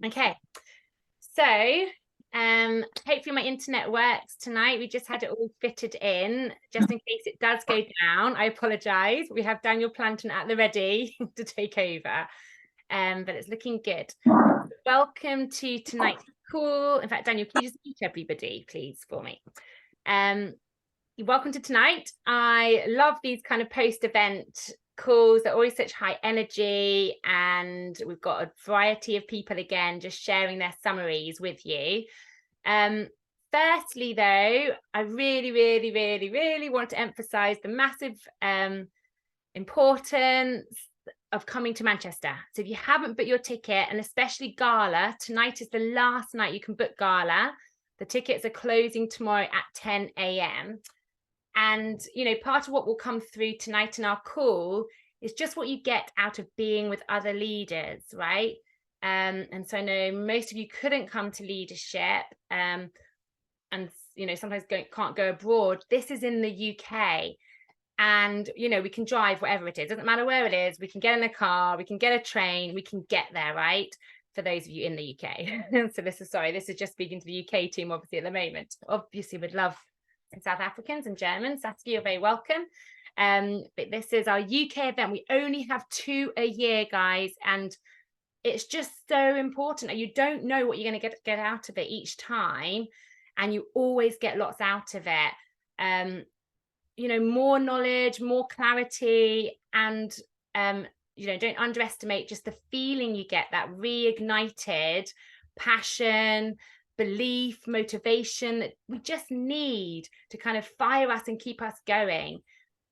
Okay, so hopefully my internet works tonight. We just had it all fitted in, just in case it does go down. I apologize. We have Daniel Planton at the ready to take over, but it's looking good. Welcome to tonight's call. In fact, Daniel, can you just meet everybody, please, for me? Welcome to tonight. I love these kind of post-event calls. They're always such high energy, and we've got a variety of people again just sharing their summaries with you. Firstly, though, I really want to emphasize the massive importance of coming to Manchester. So if you haven't booked your ticket, and especially Gala, tonight is the last night you can book Gala. The tickets are closing tomorrow at 10 a.m. And, you know, part of what will come through tonight in our call is just what you get out of being with other leaders, right? And so I know most of you couldn't come to leadership, and, you know, sometimes can't go abroad. This is in the UK. And, you know, we can drive wherever it is. Doesn't matter where it is. We can get in a car, we can get a train, we can get there, right? For those of you in the UK. So this is just speaking to the UK team, obviously, at the moment. Obviously, we'd love South Africans and Germans. Saskia, you're very welcome. But this is our UK event. We only have 2 a year, guys, and it's just so important. You don't know what you're going to get out of it each time, and you always get lots out of it. You know, more knowledge, more clarity, and you know, don't underestimate just the feeling you get, that reignited passion, belief, motivation that we just need to kind of fire us and keep us going.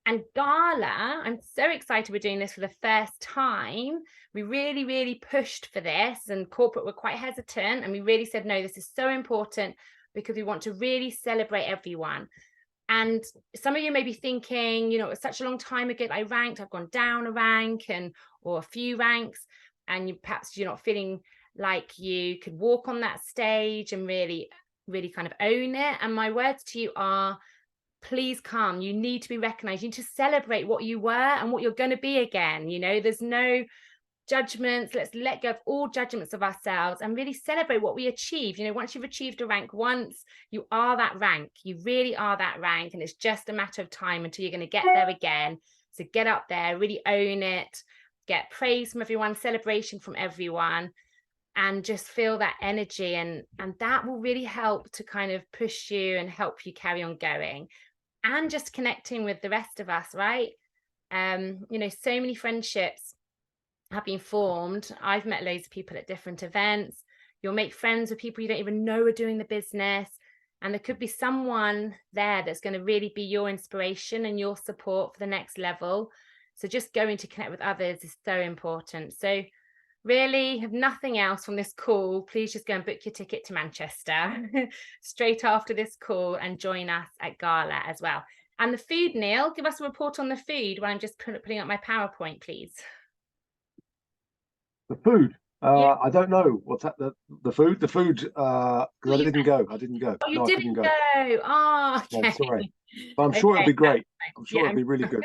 And Gala, I'm so excited we're doing this for the first time. We really pushed for this, and corporate were quite hesitant, and we really said, no, this is so important because we want to really celebrate everyone. And some of you may be thinking, you know, it was such a long time ago I ranked, I've gone down a rank or a few ranks, and perhaps you're not feeling like you could walk on that stage and really kind of own it. And my words to you are, please come. You need to be recognized. You need to celebrate what you were and what you're going to be again. You know, there's no judgments. Let's let go of all judgments of ourselves and really celebrate what we achieve. You know, once you've achieved a rank once, you are that rank. You really are that rank, and it's just a matter of time until you're going to get there again. So get up there, really own it, get praise from everyone, celebration from everyone, and just feel that energy, and that will really help to kind of push you and help you carry on going, and just connecting with the rest of us, right? You know, so many friendships have been formed. I've met loads of people at different events. You'll make friends with people you don't even know are doing the business, and there could be someone there that's going to really be your inspiration and your support for the next level. So just going to connect with others is so important. So really, have nothing else from this call, please just go and book your ticket to Manchester straight after this call and join us at Gala as well. And the food, Neil, give us a report on the food when I'm just putting up my PowerPoint, please. The food. Yeah. I don't know what's that. The food. Because I didn't go. Oh, you didn't go. Oh, okay. No, sorry. But I'm sure it'll be great. I'm sure it'll be really good.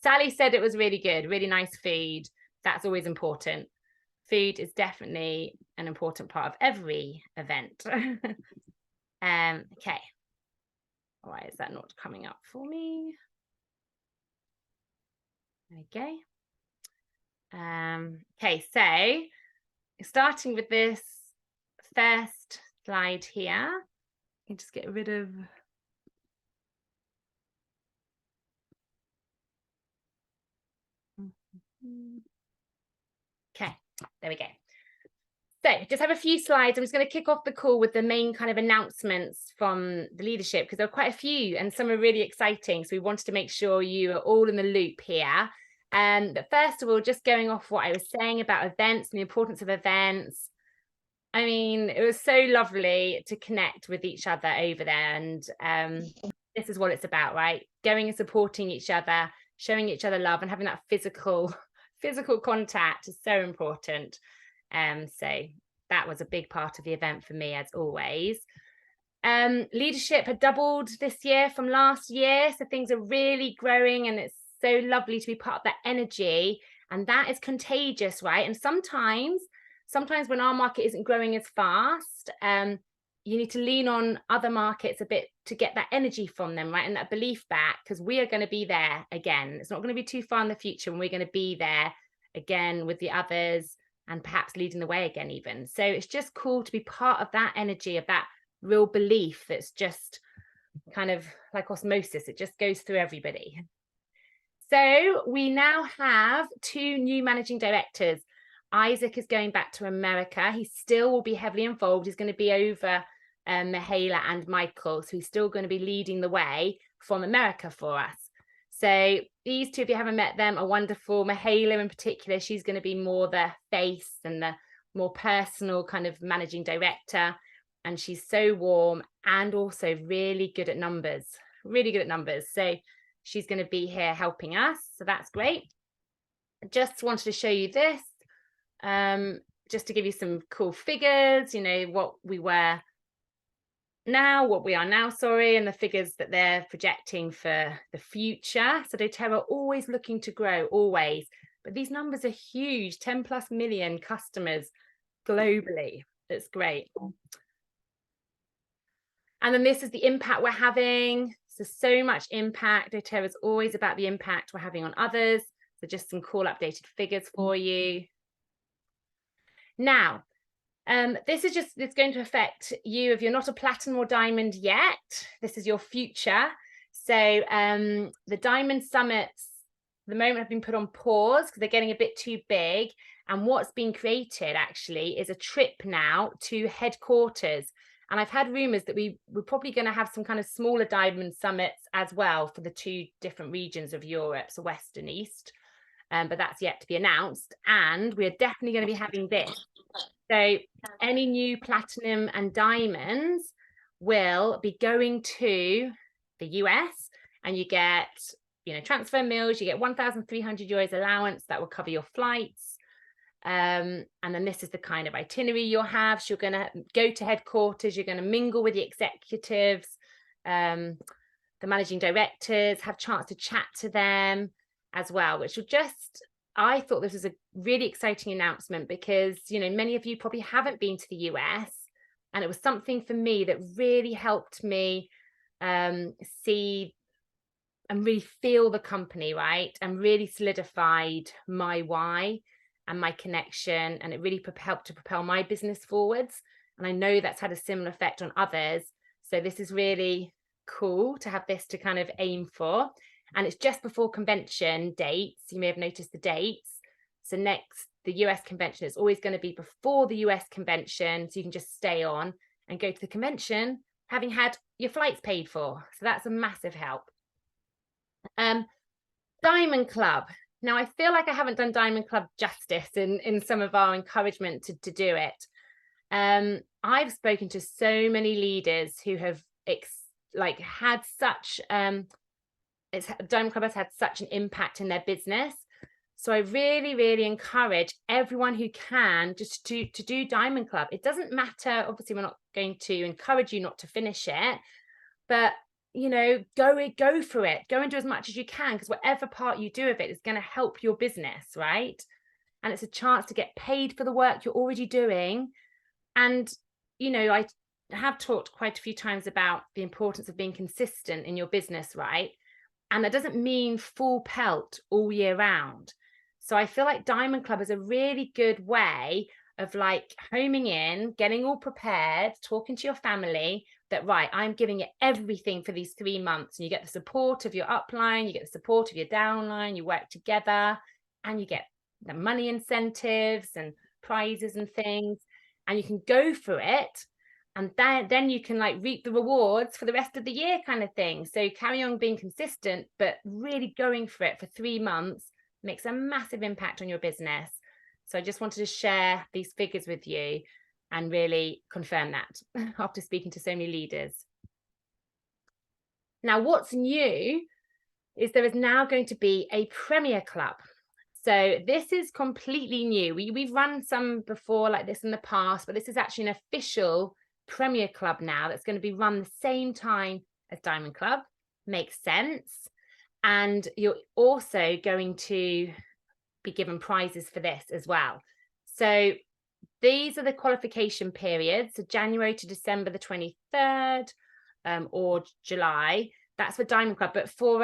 Sally said it was really good, really nice food. That's always important. Food is definitely an important part of every event. Okay. Why is that not coming up for me? Okay. Okay, so starting with this first slide here, I can just get rid of okay, there we go. So just have a few slides. I'm just going to kick off the call with the main kind of announcements from the leadership, because there are quite a few and some are really exciting. So we wanted to make sure you are all in the loop here. But first of all, just going off what I was saying about events and the importance of events. I mean, it was so lovely to connect with each other over there. And this is what it's about, right? Going and supporting each other, showing each other love, and having that physical contact is so important. So that was a big part of the event for me, as always. Leadership had doubled this year from last year, so things are really growing, and it's so lovely to be part of that energy And that is contagious, right? And sometimes when our market isn't growing as fast, you need to lean on other markets a bit to get that energy from them, right? And that belief back, because we are going to be there again. It's not going to be too far in the future when we're going to be there again with the others and perhaps leading the way again even. So it's just cool to be part of that energy, of that real belief that's just kind of like osmosis. It just goes through everybody. So we now have 2 new managing directors. Isaac is going back to America. He still will be heavily involved. He's going to be over Mihaela and Michael. So he's still going to be leading the way from America for us. So these 2, if you haven't met them, are wonderful. Mihaela in particular, she's going to be more the face and the more personal kind of managing director. And she's so warm and also really good at numbers, So she's going to be here helping us. So that's great. I just wanted to show you this. Just to give you some cool figures, what we are now, sorry, and the figures that they're projecting for the future. So doTERRA always looking to grow, always. But these numbers are huge, 10+ million customers globally. It's great. And then this is the impact we're having. So much impact. doTERRA is always about the impact we're having on others. So just some cool updated figures for you. Now, it's going to affect you if you're not a platinum or diamond yet. This is your future. So the diamond summits at the moment have been put on pause because they're getting a bit too big. And what's been created actually is a trip now to headquarters. And I've had rumors that we're probably going to have some kind of smaller diamond summits as well for the 2 different regions of Europe, so West and East. But that's yet to be announced. And we're definitely going to be having this. So any new platinum and diamonds will be going to the US, and you get, transfer meals, you get 1,300 euros allowance that will cover your flights. And then this is the kind of itinerary you'll have. So you're going to go to headquarters, you're going to mingle with the executives, the managing directors, have a chance to chat to them as well, which will just, I thought this was a really exciting announcement because, many of you probably haven't been to the US, and it was something for me that really helped me see and really feel the company, right? And really solidified my why and my connection, and it really helped to propel my business forwards. And I know that's had a similar effect on others. So this is really cool to have this to kind of aim for. And it's just before convention dates. You may have noticed the dates. So the US convention is always going to be before the US convention. So you can just stay on and go to the convention having had your flights paid for. So that's a massive help. Diamond Club. Now, I feel like I haven't done Diamond Club justice in some of our encouragement to do it. I've spoken to so many leaders who have had such Diamond Club has had such an impact in their business. So I really, really encourage everyone who can just to do Diamond Club. It doesn't matter. Obviously, we're not going to encourage you not to finish it, but go for it. Go and do as much as you can, because whatever part you do of it is going to help your business, right? And it's a chance to get paid for the work you're already doing. And I have talked quite a few times about the importance of being consistent in your business, right? And that doesn't mean full pelt all year round. So I feel like Diamond Club is a really good way of homing in, getting all prepared, talking to your family that, right, I'm giving it everything for these 3 months. And you get the support of your upline, you get the support of your downline, you work together, and you get the money incentives and prizes and things, and you can go for it. And then you can reap the rewards for the rest of the year kind of thing. So carry on being consistent, but really going for it for 3 months makes a massive impact on your business. So I just wanted to share these figures with you and really confirm that after speaking to so many leaders. Now, what's new is there is now going to be a Premier Club. So this is completely new. We've run some before like this in the past, but this is actually an official Premier Club now that's going to be run the same time as Diamond Club. Makes sense. And you're also going to be given prizes for this as well. So these are the qualification periods, so January to December the 23rd, or July. That's for Diamond Club. But for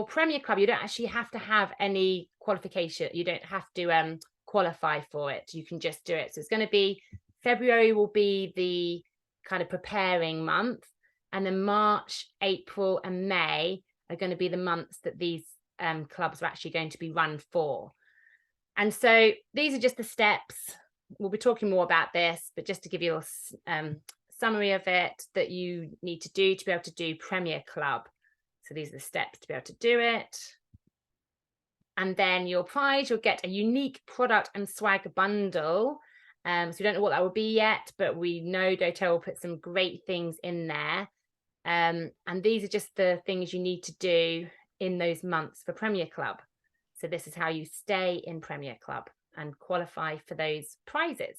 Premier Club, you don't actually have to have any qualification. You don't have to qualify for it. You can just do it. So it's going to be, February will be the kind of preparing month, and then March, April and May are going to be the months that these clubs are actually going to be run for. And so these are just the steps. We'll be talking more about this, but just to give you a summary of it, that you need to do to be able to do Premier Club. So these are the steps to be able to do it. And then your prize, you'll get a unique product and swag bundle. So we don't know what that will be yet, but we know doTERRA will put some great things in there. And these are just the things you need to do in those months for Premier Club. So this is how you stay in Premier Club and qualify for those prizes.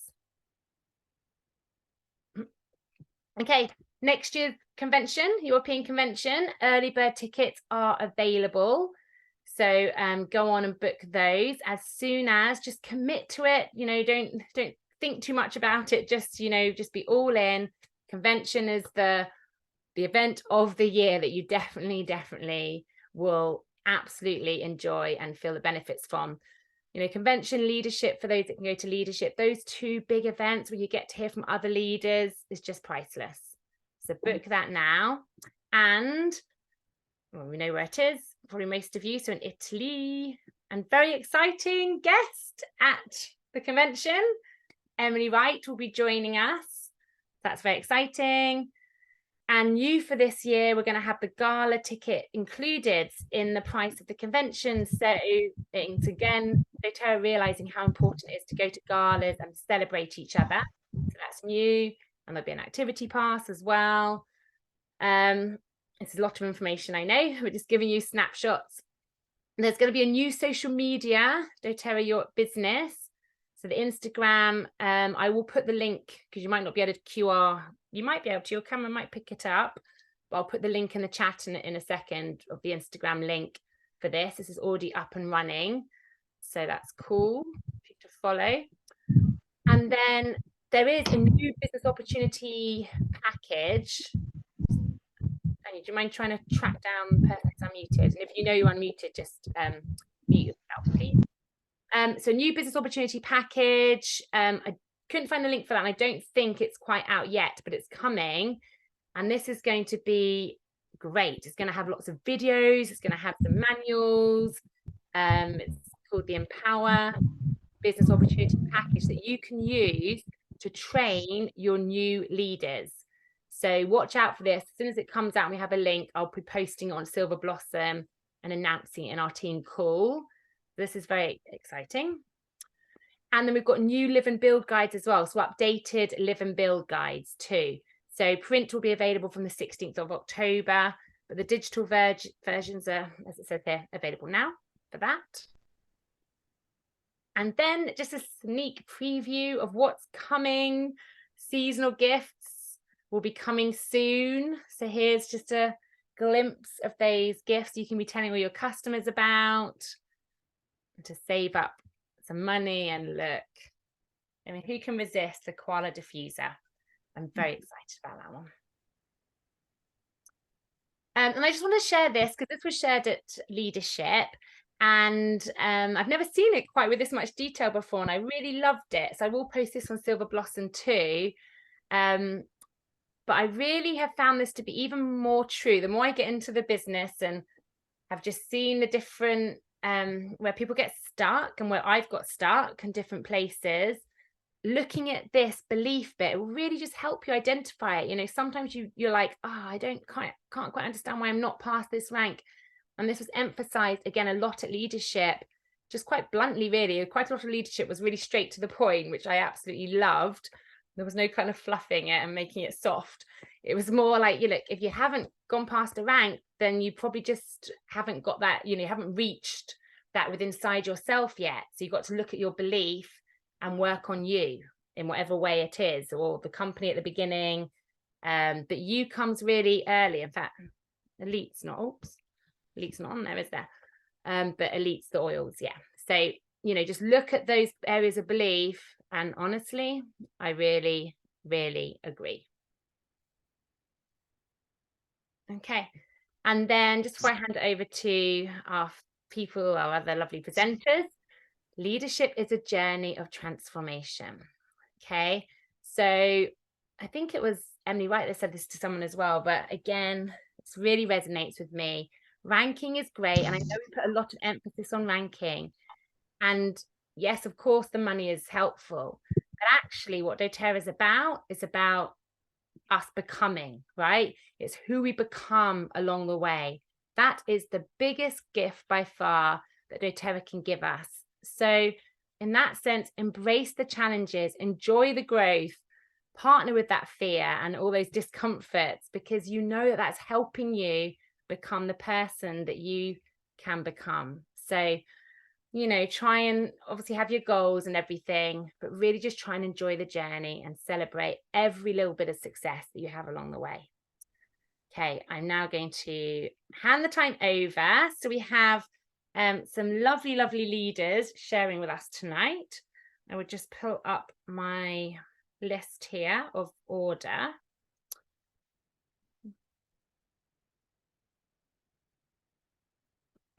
Okay, next year's convention, European convention, early bird tickets are available. So go on and book those as soon as, just commit to it. You know, don't think too much about it. Just, you know, just be all in. Convention is the event of the year that you definitely will absolutely enjoy and feel the benefits from. You know, convention, leadership, for those that can go to leadership, those two big events where you get to hear from other leaders is just priceless. So book that now. And well, we know where it is, probably most of you. So in Italy, and very exciting guest at the convention, Emily Wright will be joining us. That's very exciting. And new for this year, we're going to have the gala ticket included in the price of the convention. So it's again, doTERRA realizing how important it is to go to galas and celebrate each other. So that's new. And there'll be an activity pass as well. It's a lot of information, I know. We're just giving you snapshots. There's going to be a new social media, doTERRA Your Business. So the Instagram, I will put the link, because you might not be able to QR. You might be able to, your camera might pick it up, but I'll put the link in the chat in a second of the Instagram link for this. This is already up and running. So that's cool to follow. And then there is a new business opportunity package. Annie, do you mind trying to track down the person that's unmuted? And if you know you're unmuted, just mute yourself, please. So new business opportunity package. I couldn't find the link for that, and I don't think it's quite out yet, but it's coming. And this is going to be great. It's going to have lots of videos. It's going to have some manuals. It's called the Empower Business Opportunity Package that you can use to train your new leaders. So watch out for this. As soon as it comes out and we have a link, I'll be posting it on Silver Blossom and announcing it in our team call. This is very exciting. And then we've got new live and build guides as well. So updated live and build guides too. So print will be available from the 16th of October, but the digital versions are, as it says here, available now for that. And then just a sneak preview of what's coming. Seasonal gifts will be coming soon. So here's just a glimpse of those gifts you can be telling all your customers about to save up some money. And look, I mean, who can resist the koala diffuser? I'm very excited about that one. And I just want to share this because this was shared at leadership, and I've never seen it quite with this much detail before, and I really loved it. So I will post this on Silver Blossom too. But I really have found this to be even more true the more I get into the business and have just seen the different where people get stuck and where I've got stuck in different places. Looking at this belief bit, it will really just help you identify it. You know, sometimes you're like, oh, I can't quite understand why I'm not past this rank. And this was emphasized again a lot at leadership, just quite bluntly, really. Quite a lot of leadership was really straight to the point, which I absolutely loved. There was no kind of fluffing it and making it soft. It was more like, you know, if you haven't gone past a rank, then you probably just haven't got that, you know, you haven't reached that within inside yourself yet. So you've got to look at your belief and work on you in whatever way it is, or the company at the beginning. But you comes really early. In fact, Elite's not on there, is there? but elites the oils. Yeah. So, you know, just look at those areas of belief. And honestly, I really, really agree. Okay. And then just before I hand it over to our people, our other lovely presenters, leadership is a journey of transformation. Okay. So I think it was Emily White that said this to someone as well, but again, it really resonates with me. Ranking is great. And I know we put a lot of emphasis on ranking. And yes, of course, the money is helpful. But actually, what doTERRA is about us becoming, right? It's who we become along the way. That is the biggest gift by far that doTERRA can give us. So in that sense, embrace the challenges, enjoy the growth, partner with that fear and all those discomforts, because you know that that's helping you become the person that you can become. So, you know, try and obviously have your goals and everything, but really just try and enjoy the journey and celebrate every little bit of success that you have along the way. Okay, I'm now going to hand the time over. So we have some lovely, lovely leaders sharing with us tonight. I would just pull up my list here of order.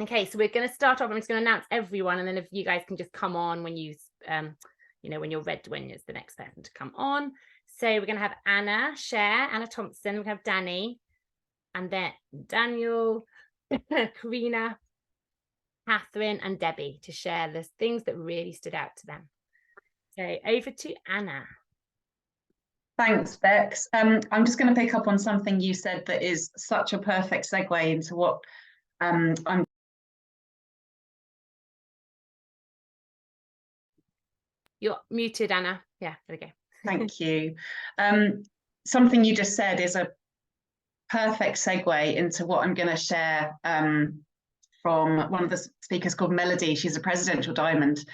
Okay, so we're going to start off. I'm just going to announce everyone, and then if you guys can just come on when you, you know, when you're ready, when it's the next person to come on. So we're going to have Anna Thompson. We're going to have Danny, and then Daniel, Karina, Catherine, and Debbie to share the things that really stood out to them. So over to Anna. Thanks, Bex. I'm just going to pick up on something you said that is such a perfect segue into what I'm. You're muted, Anna. Yeah, there we go. Thank you. Something you just said is a perfect segue into what I'm going to share from one of the speakers called Melody. She's a presidential diamond.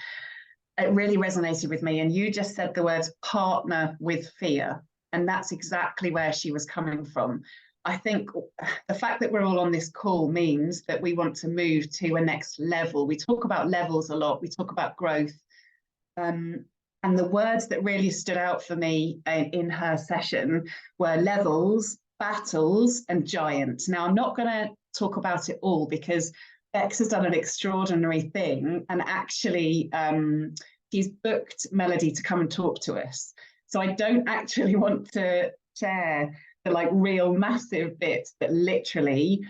It really resonated with me. And you just said the words partner with fear. And that's exactly where she was coming from. I think the fact that we're all on this call means that we want to move to a next level. We talk about levels a lot. We talk about growth. And the words that really stood out for me in her session were levels, battles, and giants. Now, I'm not going to talk about it all because Bex has done an extraordinary thing, and actually she's booked Melody to come and talk to us. So I don't actually want to share the like real massive bits that literally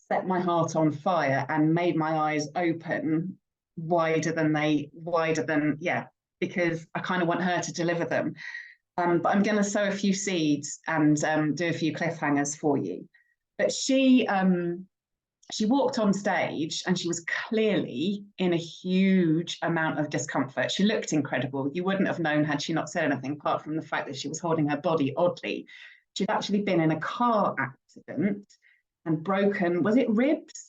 set my heart on fire and made my eyes open wider than because I kind of want her to deliver them. But I'm going to sow a few seeds and do a few cliffhangers for you. But she walked on stage and she was clearly in a huge amount of discomfort. She looked incredible. You wouldn't have known had she not said anything, apart from the fact that she was holding her body oddly. She'd actually been in a car accident and broken, was it ribs?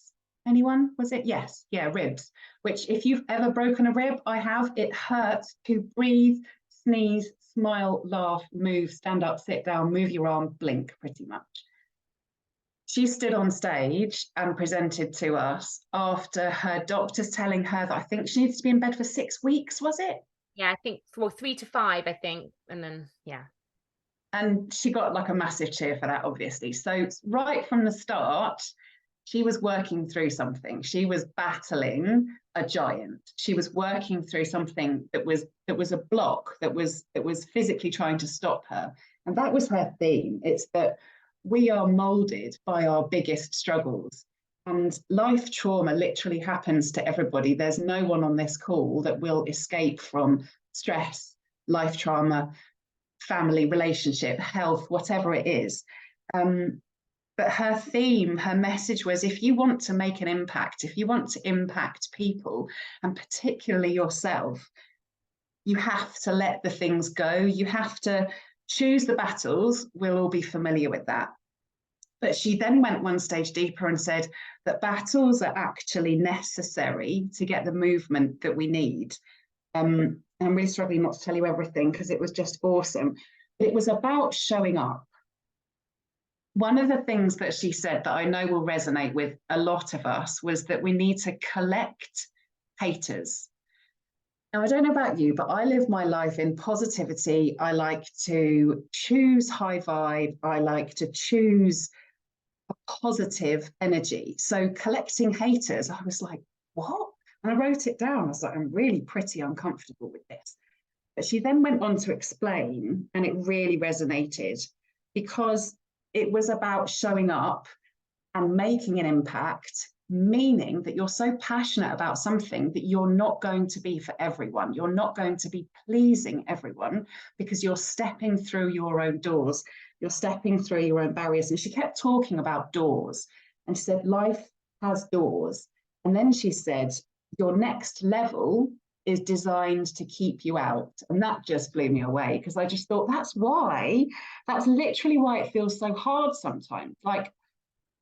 Anyone? Was it? Yes. Yeah, ribs. Which if you've ever broken a rib, I have, it hurts to breathe, sneeze, smile, laugh, move, stand up, sit down, move your arm, blink, pretty much. She stood on stage and presented to us after her doctors telling her that I think she needs to be in bed for 6 weeks, was it? Yeah, I think, well, 3 to 5, I think. And then, yeah. And she got like a massive cheer for that, obviously. So right from the start, she was working through something. She was battling a giant. She was working through something that was a block that was physically trying to stop her. And that was her theme. It's that we are molded by our biggest struggles. And life trauma literally happens to everybody. There's no one on this call that will escape from stress, life trauma, family, relationship, health, whatever it is. But her theme, her message was, if you want to make an impact, if you want to impact people, and particularly yourself, you have to let the things go. You have to choose the battles. We'll all be familiar with that. But she then went one stage deeper and said that battles are actually necessary to get the movement that we need. I'm really struggling not to tell you everything because it was just awesome. But it was about showing up. one of the things that she said that I know will resonate with a lot of us was that we need to collect haters. Now, I don't know about you, but I live my life in positivity. I like to choose high vibe. I like to choose a positive energy. So collecting haters, I was like, what? And I wrote it down. I was like, I'm really pretty uncomfortable with this. But she then went on to explain, and it really resonated because it was about showing up and making an impact, meaning that you're so passionate about something that you're not going to be for everyone. You're not going to be pleasing everyone because you're stepping through your own doors. You're stepping through your own barriers. And she kept talking about doors. And she said, life has doors. And then she said, your next level is designed to keep you out. And that just blew me away because I just thought that's literally why it feels so hard sometimes. Like,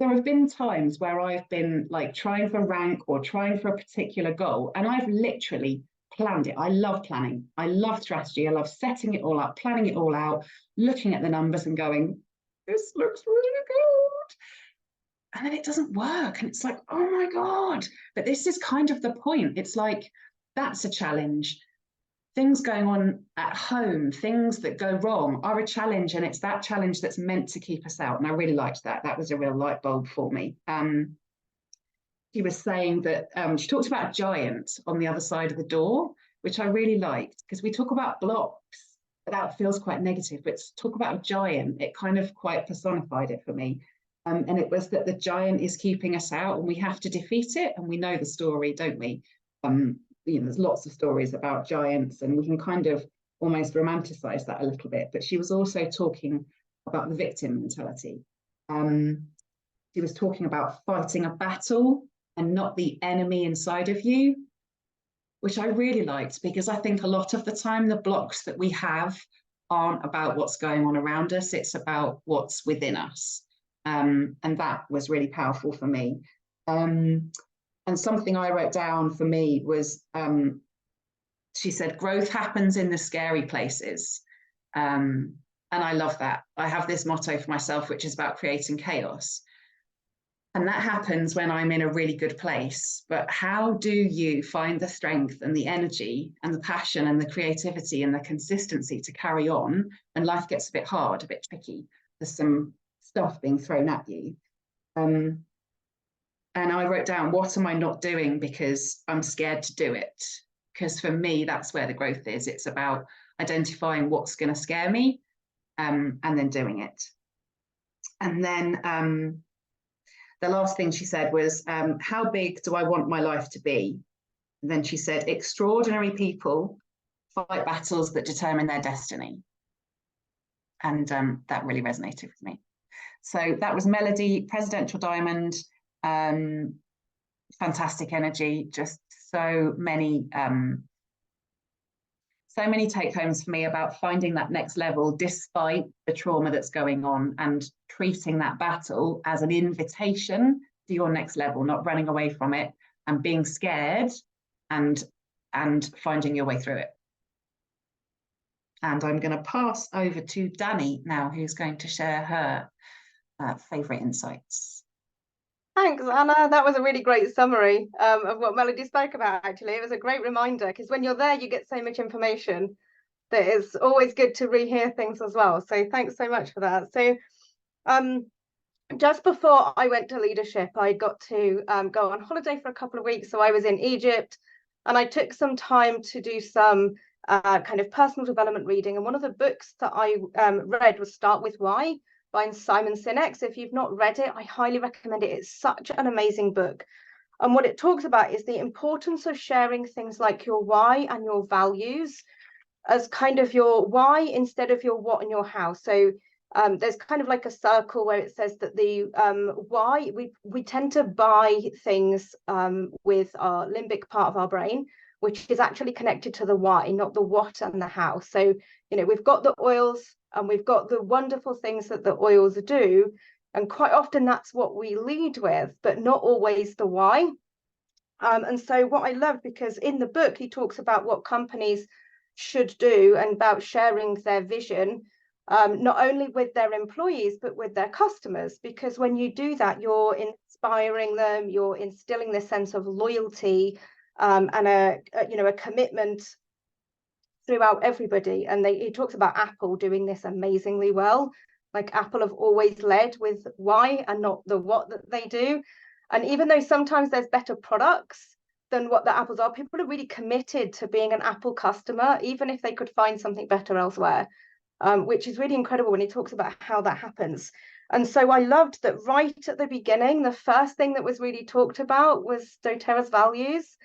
there have been times where I've been like trying for rank or trying for a particular goal, and I've literally planned it. I love planning. I love strategy. I love setting it all up, planning it all out, looking at the numbers and going, this looks really good. And then it doesn't work. And it's like, oh my God. But this is kind of the point. It's like, that's a challenge. Things going on at home, things that go wrong are a challenge, and it's that challenge that's meant to keep us out. And I really liked that. That was a real light bulb for me. She was saying that she talked about a giant on the other side of the door, which I really liked because we talk about blocks, but that feels quite negative. But to talk about a giant, it kind of quite personified it for me. And it was that the giant is keeping us out and we have to defeat it. And we know the story, don't we? There's lots of stories about giants and we can kind of almost romanticize that a little bit. But she was also talking about the victim mentality. She was talking about fighting a battle and not the enemy inside of you, which I really liked because I think a lot of the time the blocks that we have aren't about what's going on around us. It's about what's within us. And that was really powerful for me. And something I wrote down for me was, she said, growth happens in the scary places. And I love that. I have this motto for myself, which is about creating chaos. And that happens when I'm in a really good place. But how do you find the strength and the energy and the passion and the creativity and the consistency to carry on? And life gets a bit hard, a bit tricky. There's some stuff being thrown at you. And I wrote down, what am I not doing because I'm scared to do it? Because for me, that's where the growth is. It's about identifying what's going to scare me and then doing it. And then the last thing she said was, how big do I want my life to be? And then she said, extraordinary people fight battles that determine their destiny. And that really resonated with me. So that was Melody, Presidential Diamond. Fantastic energy, just so many take homes for me about finding that next level despite the trauma that's going on and treating that battle as an invitation to your next level, not running away from it and being scared and finding your way through it. And I'm going to pass over to Danny now, who's going to share her favourite insights. Thanks, Anna. That was a really great summary of what Melody spoke about, actually. It was a great reminder because when you're there, you get so much information that it's always good to rehear things as well. So thanks so much for that. So just before I went to leadership, I got to go on holiday for a couple of weeks. So I was in Egypt and I took some time to do some kind of personal development reading. And one of the books that I read was Start With Why by Simon Sinek. So if you've not read it, I highly recommend it. It's such an amazing book. And what it talks about is the importance of sharing things like your why and your values as kind of your why instead of your what and your how. So there's kind of like a circle where it says that the why, we tend to buy things with our limbic part of our brain, which is actually connected to the why, not the what and the how. So, we've got the oils and we've got the wonderful things that the oils do. And quite often that's what we lead with, but not always the why. And so what I love, because in the book, he talks about what companies should do and about sharing their vision. not only with their employees, but with their customers. Because when you do that, you're inspiring them, you're instilling this sense of loyalty and a commitment throughout everybody. And he talks about Apple doing this amazingly well. Like Apple have always led with why and not the what that they do. And even though sometimes there's better products than what the Apples are, people are really committed to being an Apple customer, even if they could find something better elsewhere, which is really incredible when he talks about how that happens. And so I loved that right at the beginning, the first thing that was really talked about was doTERRA's values.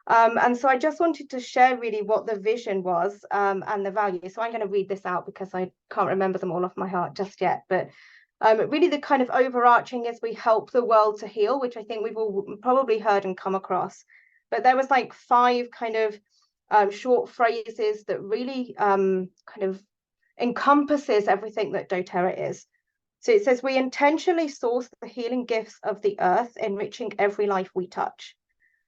And so I just wanted to share really what the vision was and the value. So I'm going to read this out because I can't remember them all off my heart just yet. But really the kind of overarching is we help the world to heal, which I think we've all probably heard and come across. But there was like 5 kind of short phrases that really kind of encompasses everything that doTERRA is. So it says, we intentionally source the healing gifts of the earth, enriching every life we touch.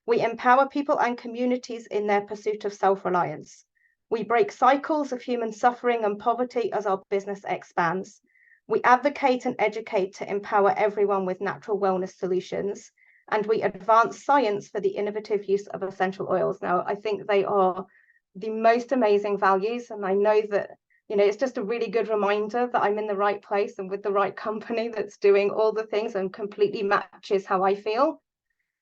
We empower people and communities in their pursuit of self-reliance. We break cycles of human suffering and poverty as our business expands. We advocate and educate to empower everyone with natural wellness solutions. And we advance science for the innovative use of essential oils. Now, I think they are the most amazing values. And I know that, it's just a really good reminder that I'm in the right place and with the right company that's doing all the things and completely matches how I feel.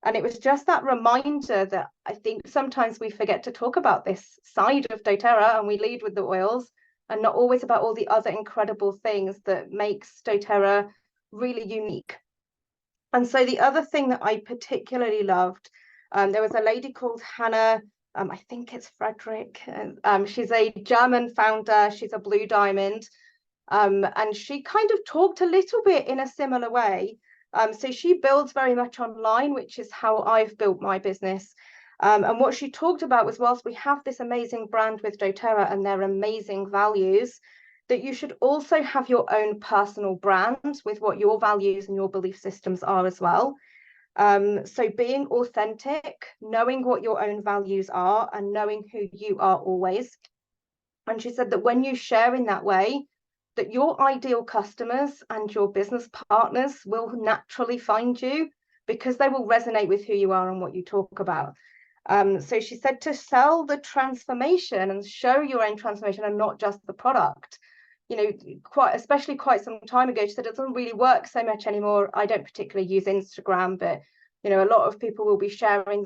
And it was just that reminder that I think sometimes we forget to talk about this side of doTERRA, and we lead with the oils and not always about all the other incredible things that makes doTERRA really unique. And so the other thing that I particularly loved, there was a lady called Hannah, I think it's Frederick. She's a German founder. She's a Blue Diamond. And she kind of talked a little bit in a similar way. So she builds very much online, which is how I've built my business. And what she talked about was, whilst we have this amazing brand with doTERRA and their amazing values, that you should also have your own personal brand with what your values and your belief systems are as well. So being authentic, knowing what your own values are and knowing who you are always. And she said that when you share in that way, that your ideal customers and your business partners will naturally find you because they will resonate with who you are and what you talk about. So she said to sell the transformation and show your own transformation and not just the product. Especially quite some time ago, she said it doesn't really work so much anymore. I don't particularly use Instagram, but a lot of people will be sharing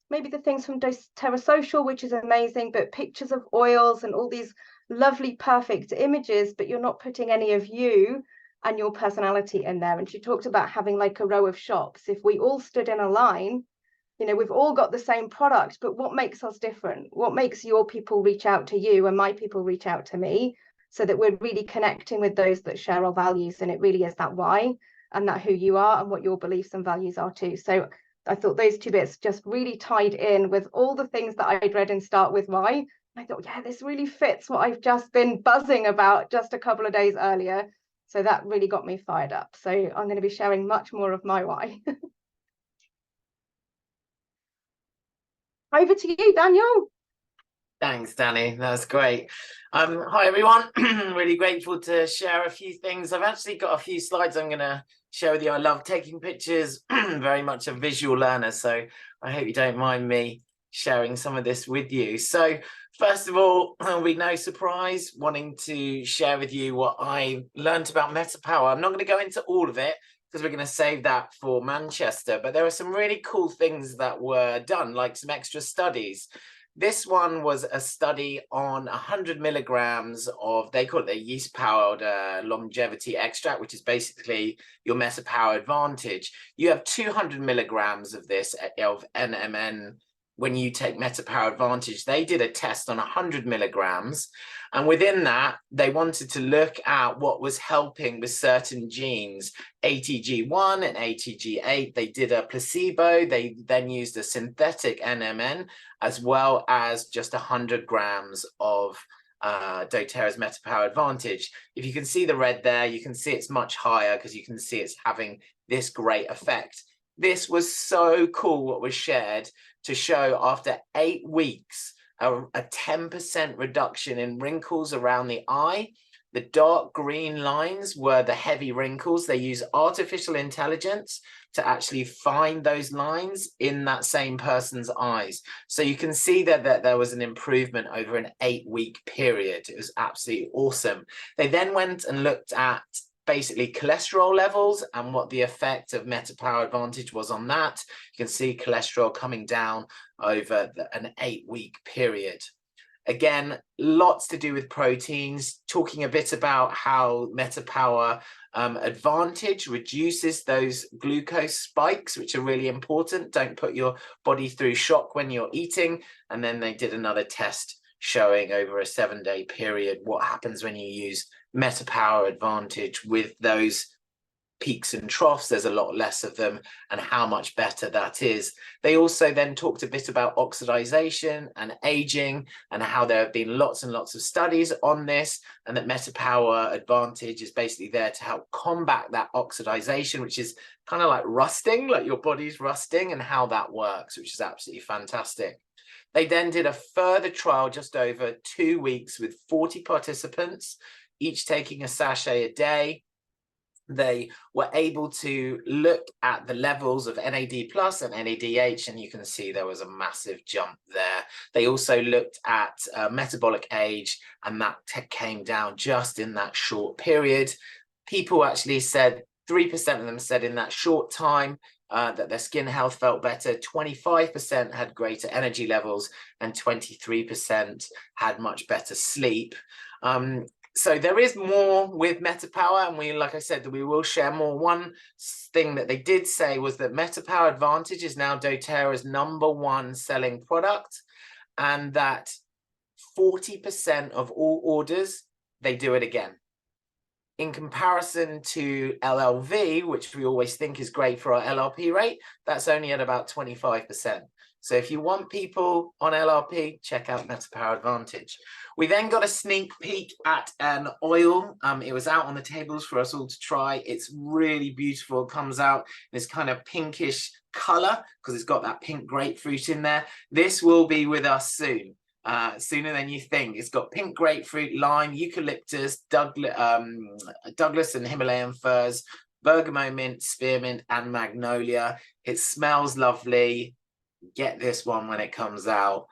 maybe the things from doTERRA Social, which is amazing, but pictures of oils and all these lovely, perfect images, but you're not putting any of you and your personality in there. And she talked about having like a row of shops. If we all stood in a line, we've all got the same product, but what makes us different? What makes your people reach out to you and my people reach out to me, so that we're really connecting with those that share our values? And it really is that why and that who you are and what your beliefs and values are too. So I thought those 2 bits just really tied in with all the things that I'd read in Start With Why. I thought, yeah, this really fits what I've just been buzzing about just a couple of days earlier. So that really got me fired up. So I'm going to be sharing much more of my why. Over to you, Daniel. Thanks, Danny. That's great. Hi, everyone. Really grateful to share a few things. I've actually got a few slides I'm going to share with you. I love taking pictures, very much a visual learner. So I hope you don't mind me sharing some of this with you. So first of all, it'll be no surprise wanting to share with you what I learned about Meta Power. I'm not going to go into all of it because we're going to save that for Manchester, but there are some really cool things that were done, like some extra studies. This one was a study on 100 milligrams of, they call it the yeast-powered longevity extract, which is basically your Meta Power Advantage. You have 200 milligrams of this, of NMN, when you take Meta Power Advantage. They did a test on 100 milligrams. And within that, they wanted to look at what was helping with certain genes, ATG1 and ATG8. They did a placebo. They then used a synthetic NMN, as well as just 100 grams of doTERRA's Meta Power Advantage. If you can see the red there, you can see it's much higher because you can see it's having this great effect. This was so cool what was shared to show after 8 weeks, a 10% reduction in wrinkles around the eye, The dark green lines were the heavy wrinkles. They use artificial intelligence to actually find those lines in that same person's eyes. So you can see that there was an improvement over an 8-week period. It was absolutely awesome. They then went and looked at basically cholesterol levels and what the effect of MetaPower Advantage was on that. You can see cholesterol coming down over an 8-week period. Again, lots to do with proteins, talking a bit about how MetaPower Advantage reduces those glucose spikes, which are really important. Don't put your body through shock when you're eating. And then they did another test showing over a 7-day period what happens when you use MetaPower Advantage with those peaks and troughs. There's a lot less of them, and how much better that is. They also then talked a bit about oxidization and aging, and how there have been lots and lots of studies on this, and that MetaPower Advantage is basically there to help combat that oxidization, which is kind of like rusting, like your body's rusting, and how that works, which is absolutely fantastic. They then did a further trial just over 2 weeks with 40 participants, each taking a sachet a day. They were able to look at the levels of NAD+ and NADH, and you can see there was a massive jump there. They also looked at metabolic age, and that came down just in that short period. People actually said, 3% of them said in that short time that their skin health felt better, 25% had greater energy levels, and 23% had much better sleep. So there is more with MetaPower, and we, like I said, that we will share more. One thing that they did say was that MetaPower Advantage is now doTERRA's #1 selling product, and that 40% of all orders, they do it again. In comparison to LLV, which we always think is great for our LRP rate, that's only at about 25%. So if you want people on LRP, check out MetaPower Advantage. We then got a sneak peek at an oil. It was out on the tables for us all to try. It's really beautiful. It comes out in this kind of pinkish color because it's got that pink grapefruit in there. This will be with us soon. Sooner than you think. It's got pink grapefruit, lime, eucalyptus, Douglas and Himalayan firs, bergamot mint, spearmint, and magnolia. It smells lovely. Get this one when it comes out.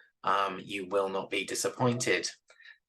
You will not be disappointed.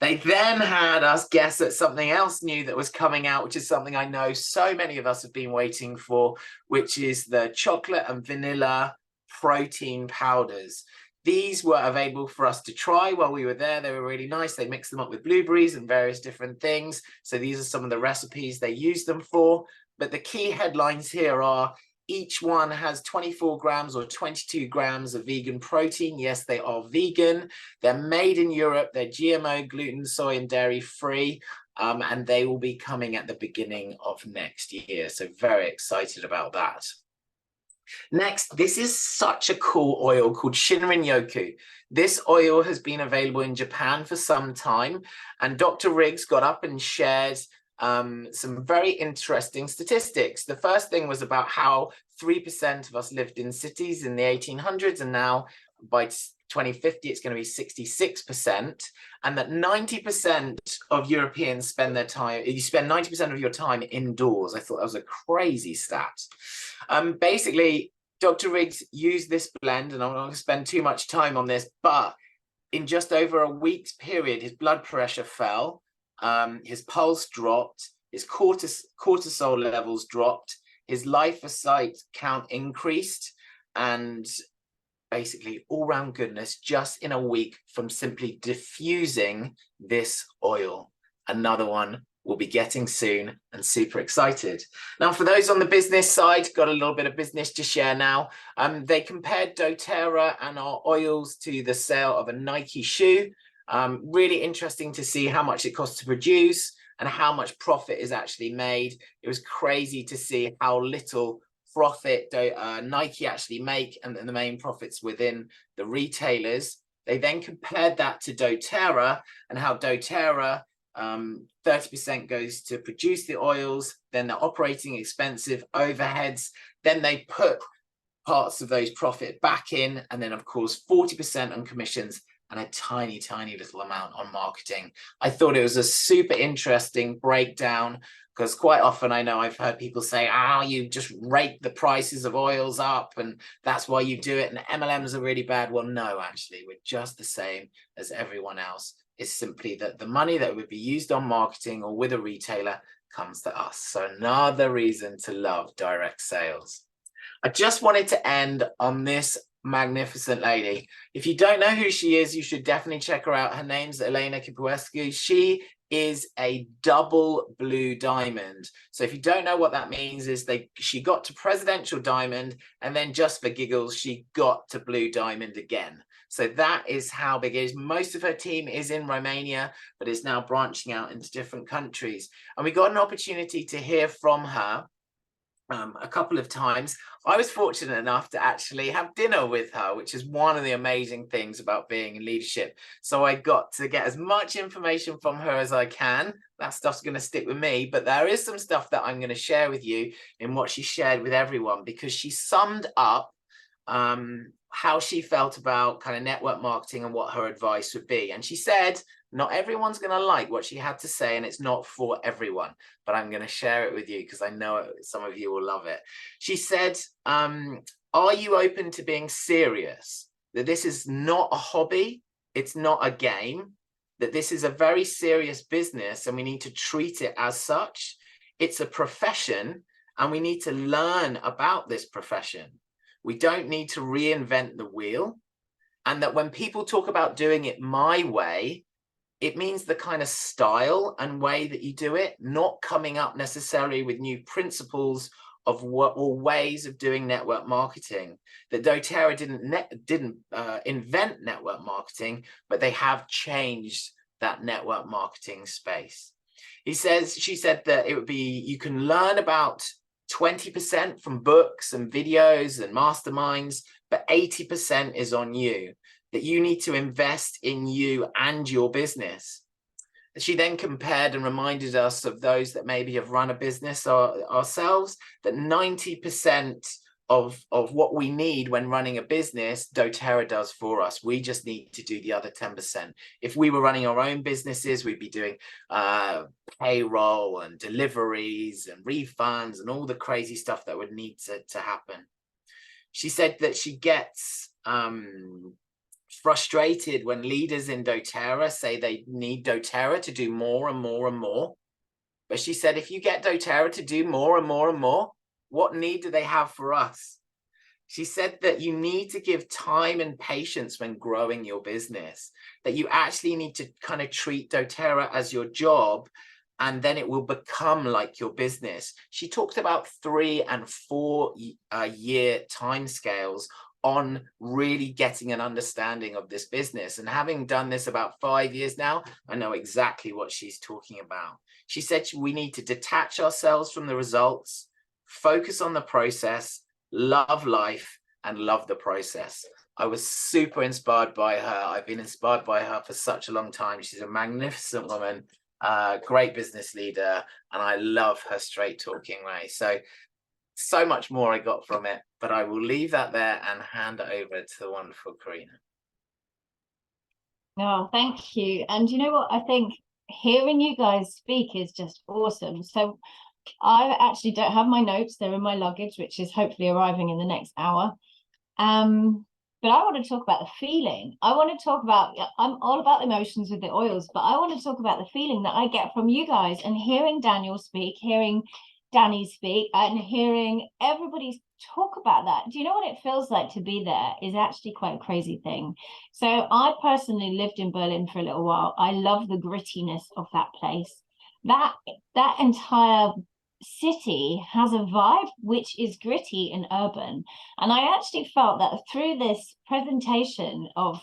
They then had us guess at something else new that was coming out, which is something I know so many of us have been waiting for, which is the chocolate and vanilla protein powders. These were available for us to try while we were there. They were really nice. They mixed them up with blueberries and various different things. So these are some of the recipes they use them for. But the key headlines here are each one has 24 grams or 22 grams of vegan protein. Yes, they are vegan. They're made in Europe. They're GMO, gluten, soy, and dairy free. And they will be coming at the beginning of next year. So very excited about that. Next, this is such a cool oil called Shinrin Yoku. This oil has been available in Japan for some time, and Dr. Riggs got up and shared some very interesting statistics. The first thing was about how 3% of us lived in cities in the 1800s, and now by 2050 it's going to be 66%, and that 90% of Europeans spend 90% of your time indoors. I thought that was a crazy stat. Basically, Dr. Riggs used this blend, and I'm not going to spend too much time on this, but in just over a week's period, his blood pressure fell, his pulse dropped, his cortisol levels dropped, his lymphocyte count increased, and basically all-round goodness just in a week from simply diffusing this oil. Another one we'll be getting soon, and super excited. Now, for those on the business side, got a little bit of business to share now. They compared doTERRA and our oils to the sale of a Nike shoe. Really interesting to see how much it costs to produce and how much profit is actually made. It was crazy to see how little profit Nike actually make, and the main profits within the retailers. They then compared that to doTERRA, and how doTERRA 30% goes to produce the oils, then the operating expensive overheads, then they put parts of those profit back in, and then of course 40% on commissions and a tiny, tiny little amount on marketing. I thought it was a super interesting breakdown, because quite often I know I've heard people say, oh, you just rake the prices of oils up and that's why you do it, and MLMs are really bad. Well, no, actually, we're just the same as everyone else. It's simply that the money that would be used on marketing or with a retailer comes to us. So another reason to love direct sales. I just wanted to end on this magnificent lady. If you don't know who she is, you should definitely check her out. Her name's Elena Kipuescu. She is a double blue diamond. So if you don't know what that means, is she got to presidential diamond, and then just for giggles, she got to blue diamond again. So that is how big it is. Most of her team is in Romania, but is now branching out into different countries. And we got an opportunity to hear from her a couple of times. I was fortunate enough to actually have dinner with her, which is one of the amazing things about being in leadership. So I got to get as much information from her as I can. That stuff's going to stick with me, but there is some stuff that I'm going to share with you in what she shared with everyone, because she summed up how she felt about kind of network marketing and what her advice would be. And she said, not everyone's going to like what she had to say, and it's not for everyone, but I'm going to share it with you because I know some of you will love it. She said, are you open to being serious? That this is not a hobby, it's not a game, that this is a very serious business and we need to treat it as such. It's a profession and we need to learn about this profession. We don't need to reinvent the wheel. And that when people talk about doing it my way, it means the kind of style and way that you do it, not coming up necessarily with new principles of what or ways of doing network marketing. That doTERRA didn't invent network marketing, but they have changed that network marketing space. She said that it would be, you can learn about 20% from books and videos and masterminds, but 80% is on you. That you need to invest in you and your business. She then compared and reminded us of those that maybe have run a business ourselves, that 90% of what we need when running a business, doTERRA does for us. We just need to do the other 10%. If we were running our own businesses, we'd be doing payroll and deliveries and refunds and all the crazy stuff that would need to happen. She said that she gets frustrated when leaders in doTERRA say they need doTERRA to do more and more and more. But she said, if you get doTERRA to do more and more and more, what need do they have for us? She said that you need to give time and patience when growing your business, that you actually need to kind of treat doTERRA as your job, and then it will become like your business. She talked about 3 and 4 year timescales on really getting an understanding of this business. And having done this about 5 years now, I know exactly what she's talking about. She said we need to detach ourselves from the results, focus on the process, love life, and love the process. I was super inspired by her. I've been inspired by her for such a long time. She's a magnificent woman, great business leader, and I love her straight talking way. So much more I got from it, but I will leave that there and hand it over to the wonderful Karina. Oh, thank you. And you know what? I think hearing you guys speak is just awesome. So I actually don't have my notes. They're in my luggage, which is hopefully arriving in the next hour. But I want to talk about the feeling. I want to talk about, I'm all about emotions with the oils, but I want to talk about the feeling that I get from you guys, and hearing Daniel speak, hearing Danny speak, and hearing everybody talk about that. Do you know what it feels like to be there? Is actually quite a crazy thing. So I personally lived in Berlin for a little while. I love the grittiness of that place. That entire city has a vibe which is gritty and urban. And I actually felt that through this presentation of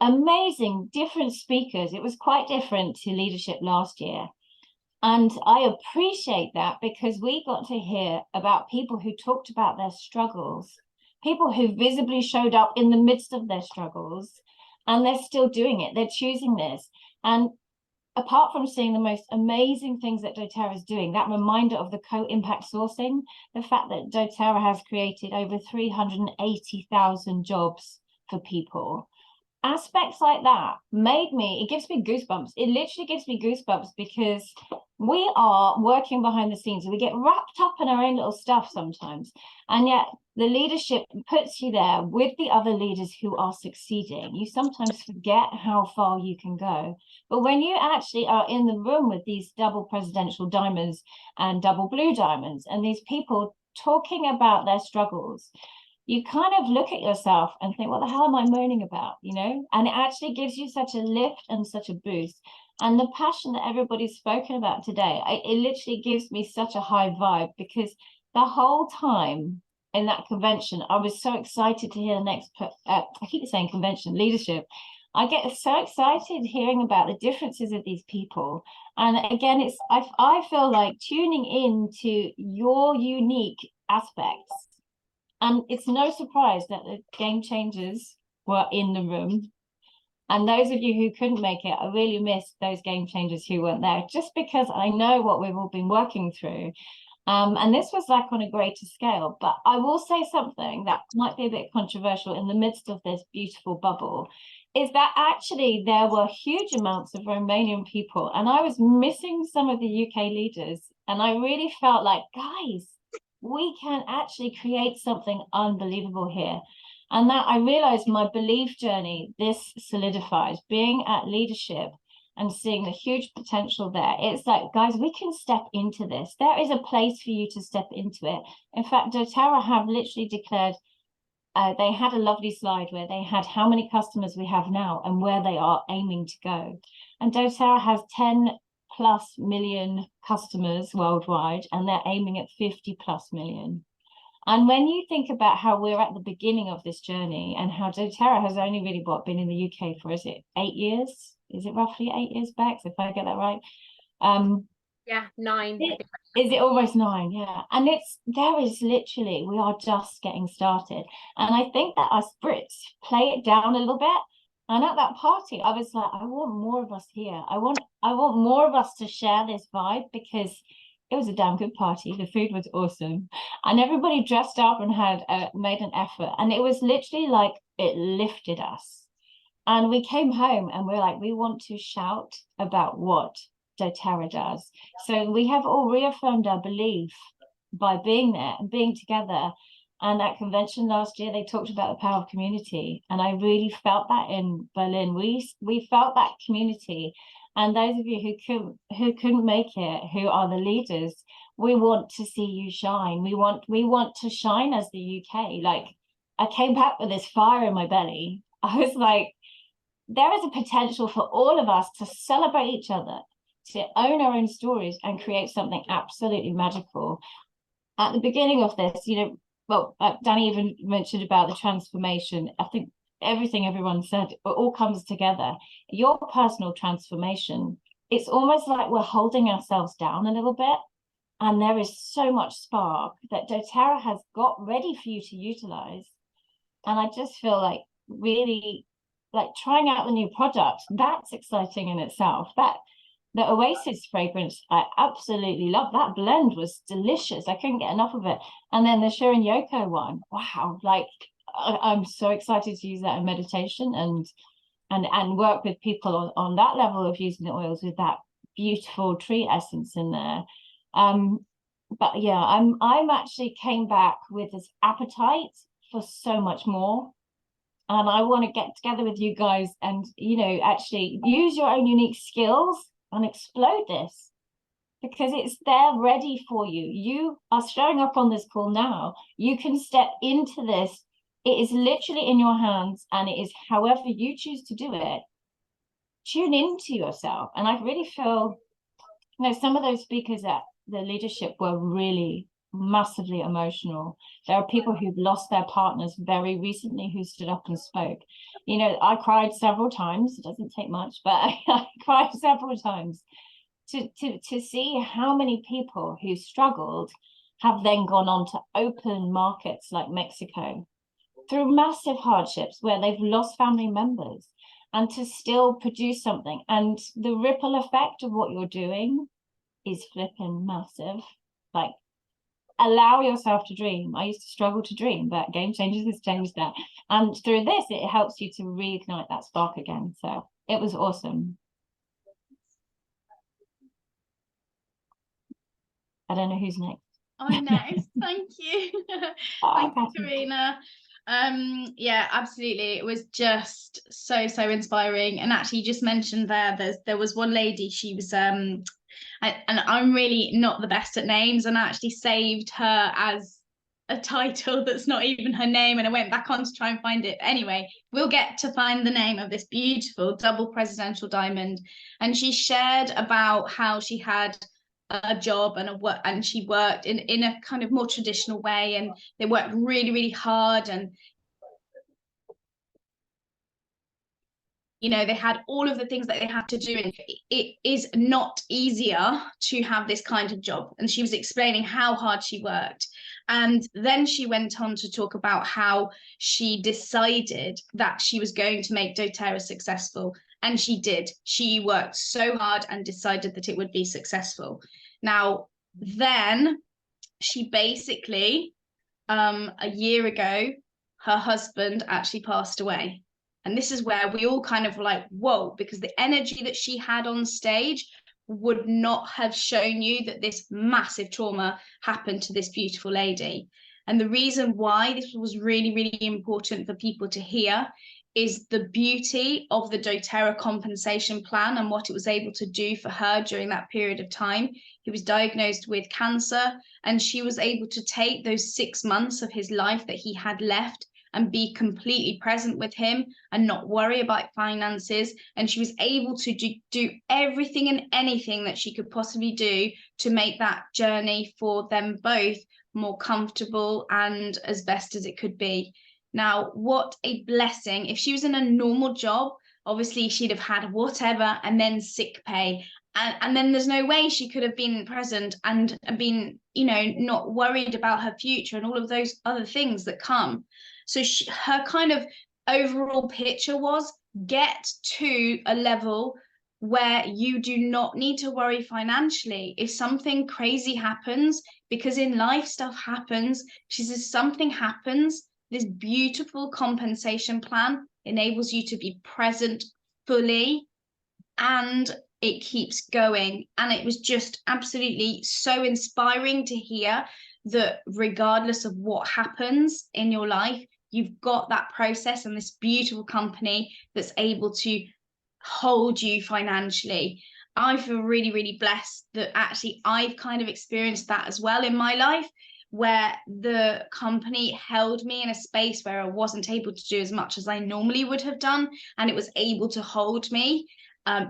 amazing different speakers, it was quite different to leadership last year. And I appreciate that, because we got to hear about people who talked about their struggles, people who visibly showed up in the midst of their struggles, and they're still doing it. They're choosing this. And apart from seeing the most amazing things that doTERRA is doing, that reminder of the co-impact sourcing, the fact that doTERRA has created over 380,000 jobs for people, aspects like that it gives me goosebumps. It literally gives me goosebumps because we are working behind the scenes. We get wrapped up in our own little stuff sometimes. And yet the leadership puts you there with the other leaders who are succeeding. You sometimes forget how far you can go. But when you actually are in the room with these double presidential diamonds and double blue diamonds, and these people talking about their struggles, you kind of look at yourself and think, what the hell am I moaning about, you know? And it actually gives you such a lift and such a boost. And the passion that everybody's spoken about today, it literally gives me such a high vibe, because the whole time in that convention, I was so excited to hear the next, I keep saying convention, leadership. I get so excited hearing about the differences of these people. And again, I feel like tuning into your unique aspects. And it's no surprise that the game changers were in the room. And those of you who couldn't make it, I really missed those game changers who weren't there, just because I know what we've all been working through. And this was like on a greater scale. But I will say something that might be a bit controversial in the midst of this beautiful bubble, is that actually there were huge amounts of Romanian people. And I was missing some of the UK leaders. And I really felt like, guys, we can actually create something unbelievable here. And that I realized my belief journey, this solidifies, being at leadership and seeing the huge potential there. It's like, guys, we can step into this. There is a place for you to step into it. In fact, doTERRA have literally declared, they had a lovely slide where they had how many customers we have now and where they are aiming to go. And doTERRA has 10+ million customers worldwide, and they're aiming at 50+ million. And when you think about how we're at the beginning of this journey, and how doTERRA has only really been in the UK for, is it 8 years? Is it roughly 8 years back, if I get that right? Yeah, 9. Is it almost 9? Yeah. And there is literally, we are just getting started. And I think that us Brits play it down a little bit. And at that party, I was like, I want more of us here. I want more of us to share this vibe, because it was a damn good party. The food was awesome. And everybody dressed up and had made an effort. And it was literally like, it lifted us. And we came home and we're like, we want to shout about what doTERRA does. So we have all reaffirmed our belief by being there and being together. And at convention last year, they talked about the power of community. And I really felt that in Berlin. We felt that community. And those of you who couldn't make it, who are the leaders, we want to see you shine. We want to shine as the UK. Like, I came back with this fire in my belly. I was like, there is a potential for all of us to celebrate each other, to own our own stories and create something absolutely magical. At the beginning of this, Danny even mentioned about the transformation. I think everything everyone said, it all comes together. Your personal transformation, it's almost like we're holding ourselves down a little bit. And there is so much spark that doTERRA has got ready for you to utilize. And I just feel like really like trying out the new product, that's exciting in itself. The Oasis fragrance, I absolutely love. That blend was delicious. I couldn't get enough of it. And then the Shirin Yoko one, wow, like I'm so excited to use that in meditation and work with people on that level of using the oils with that beautiful tree essence in there. But yeah, I'm actually came back with this appetite for so much more. And I want to get together with you guys and, actually use your own unique skills and explode this, because it's there ready for you. You are showing up on this call now. You can step into this. It is literally in your hands, and it is however you choose to do it. Tune into yourself. And I really feel, some of those speakers at the leadership were really massively emotional. There are people who've lost their partners very recently who stood up and spoke. I cried several times. It doesn't take much, but I cried several times to see how many people who struggled have then gone on to open markets like Mexico through massive hardships where they've lost family members, and to still produce something. And the ripple effect of what you're doing is flipping massive. Like, allow yourself to dream. I used to struggle to dream, but Game Changers has changed that. And through this, it helps you to reignite that spark again. So it was awesome. I don't know who's next. I'm next. Thank you. Thank you, Karina. Yeah, absolutely. It was just so inspiring. And actually, you just mentioned there was one lady. She was and I'm really not the best at names, and I actually saved her as a title that's not even her name, and I went back on to try and find it. Anyway, we'll get to find the name of this beautiful double presidential diamond. And she shared about how she had a job and and she worked in a kind of more traditional way, and they worked really hard, and you know, they had all of the things that they had to do, and it is not easier to have this kind of job. And she was explaining how hard she worked. And then she went on to talk about how she decided that she was going to make doTERRA successful. And she did. She worked so hard and decided that it would be successful. Now, then she basically, a year ago, her husband actually passed away. And this is where we all kind of were like, whoa, because the energy that she had on stage would not have shown you that this massive trauma happened to this beautiful lady. And the reason why this was really important for people to hear is the beauty of the doTERRA compensation plan and what it was able to do for her during that period of time. He was diagnosed with cancer, and she was able to take those 6 months of his life that he had left and be completely present with him and not worry about finances. And she was able to do everything and anything that she could possibly do to make that journey for them both more comfortable and as best as it could be. Now, what a blessing. If she was in a normal job, obviously she'd have had whatever and then sick pay. And then there's no way she could have been present and been, you know, not worried about her future and all of those other things that come. So her kind of overall picture was get to a level where you do not need to worry financially. If something crazy happens, because in life stuff happens, she says something happens, this beautiful compensation plan enables you to be present fully, and it keeps going. And it was just absolutely so inspiring to hear that regardless of what happens in your life, you've got that process and this beautiful company that's able to hold you financially. I feel really blessed that actually I've kind of experienced that as well in my life, where the company held me in a space where I wasn't able to do as much as I normally would have done, and it was able to hold me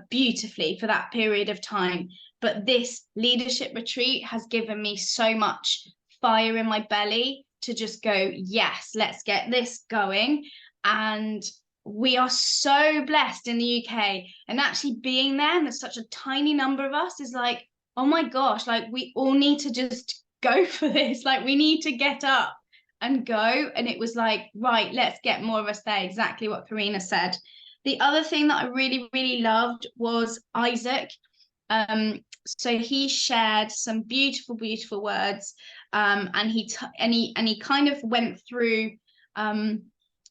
beautifully for that period of time. But this leadership retreat has given me so much fire in my belly to just go, yes, let's get this going. And we are so blessed in the UK, and actually being there, and there's such a tiny number of us, is like, oh my gosh, like we all need to just go for this. Like we need to get up and go. And it was like, right, let's get more of us there. Exactly what Karina said. The other thing that I really loved was Isaac. So he shared some beautiful words, and he kind of went through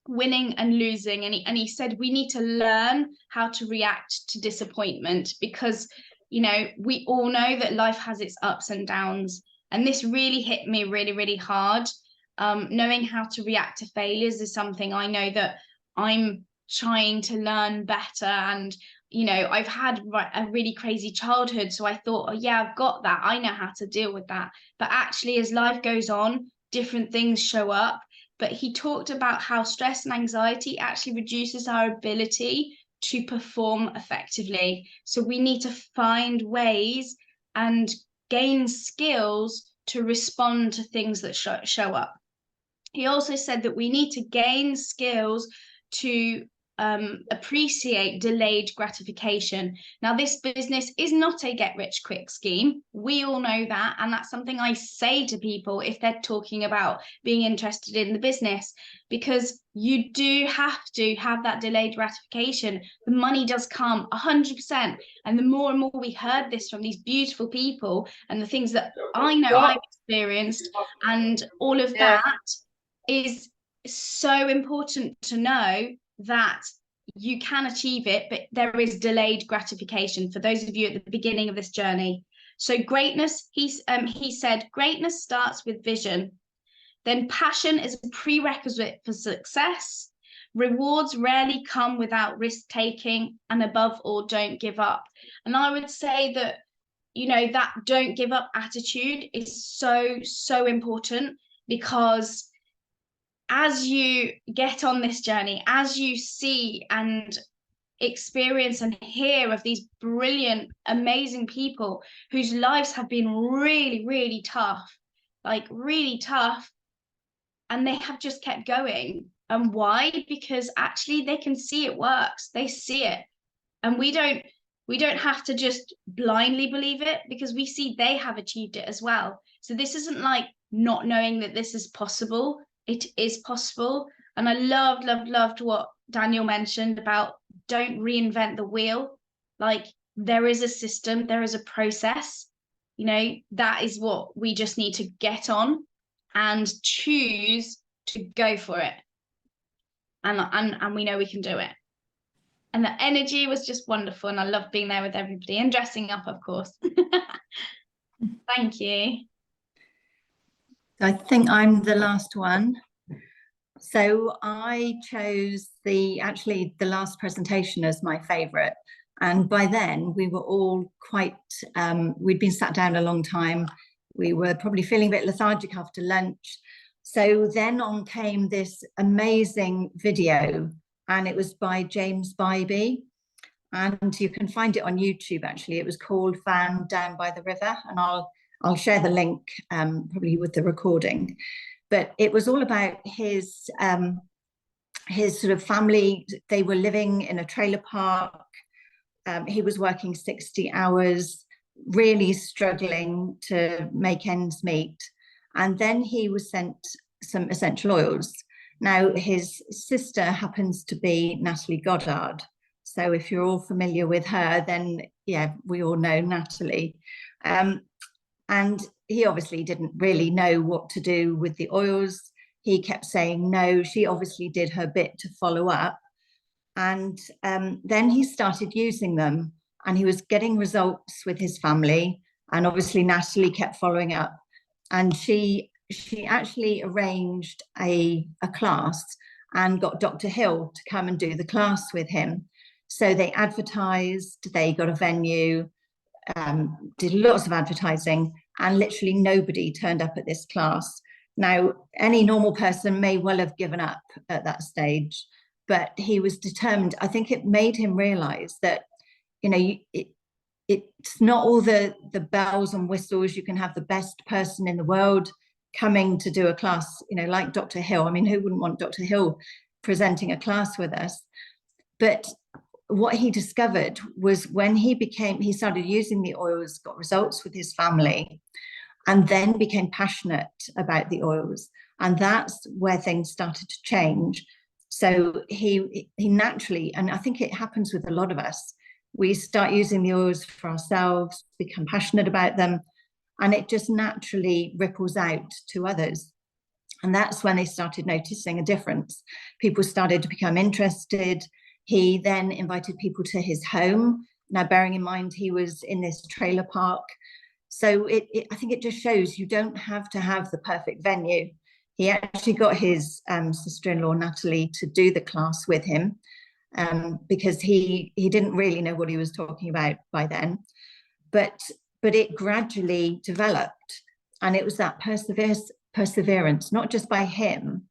winning and losing, and he said we need to learn how to react to disappointment, because you know, we all know that life has its ups and downs, and this really hit me really hard. Knowing how to react to failures is something I know that I'm trying to learn better. And you know, I've had a really crazy childhood, so I thought, oh yeah, I've got that, I know how to deal with that. But actually, as life goes on, different things show up. But he talked about how stress and anxiety actually reduces our ability to perform effectively. So we need to find ways and gain skills to respond to things that show up. He also said that we need to gain skills to appreciate delayed gratification. Now, this business is not a get rich quick scheme. We all know that. And that's something I say to people if they're talking about being interested in the business, because you do have to have that delayed gratification. The money does come 100%. And the more and more we heard this from these beautiful people and the things that I know I've experienced, and all of that is so important to know that you can achieve it, but there is delayed gratification for those of you at the beginning of this journey. So greatness, he said, greatness starts with vision. Then passion is a prerequisite for success. Rewards rarely come without risk taking, and above all, don't give up. And I would say that, you know, that don't give up attitude is so, so important, because as you get on this journey, as you see and experience and hear of these brilliant, amazing people whose lives have been really, really tough, like really tough, and they have just kept going. And why? Because actually they can see it works. They see it. And we don't have to just blindly believe it, because we see they have achieved it as well. So this isn't like not knowing that this is possible. It is possible. And I loved what Daniel mentioned about don't reinvent the wheel. Like, there is a system, there is a process. You know, that is what we just need to get on and choose to go for it. And we know we can do it. And the energy was just wonderful. And I loved being there with everybody and dressing up, of course. Thank you. I think I'm the last one. So I chose the last presentation as my favourite. And by then we were all quite, we'd been sat down a long time. We were probably feeling a bit lethargic after lunch. So then on came this amazing video, and it was by James Bybee. And you can find it on YouTube, actually. It was called Van Down by the River. And I'll share the link probably with the recording. But it was all about his sort of family. They were living in a trailer park. He was working 60 hours, really struggling to make ends meet. And then he was sent some essential oils. Now, his sister happens to be Natalie Goddard. So if you're all familiar with her, then yeah, we all know Natalie. And he obviously didn't really know what to do with the oils. He kept saying no. She obviously did her bit to follow up. And then he started using them, and he was getting results with his family. And obviously Natalie kept following up. And she actually arranged a class and got Dr. Hill to come and do the class with him. So they advertised, they got a venue, did lots of advertising, and literally nobody turned up at this class. Now, any normal person may well have given up at that stage, but he was determined. I think it made him realize that, you know, it's not all the bells and whistles. You can have the best person in the world coming to do a class, you know, like Dr. Hill. I mean, who wouldn't want Dr. Hill presenting a class with us? But what he discovered was when he started using the oils, got results with his family, and then became passionate about the oils. And that's where things started to change. So he naturally, and I think it happens with a lot of us, we start using the oils for ourselves, become passionate about them, and it just naturally ripples out to others. And that's when they started noticing a difference. People started to become interested. He then invited people to his home. Now, bearing in mind, he was in this trailer park. So I think it just shows you don't have to have the perfect venue. He actually got his sister-in-law, Natalie, to do the class with him because he didn't really know what he was talking about by then. But it gradually developed. And it was that perseverance, not just by him,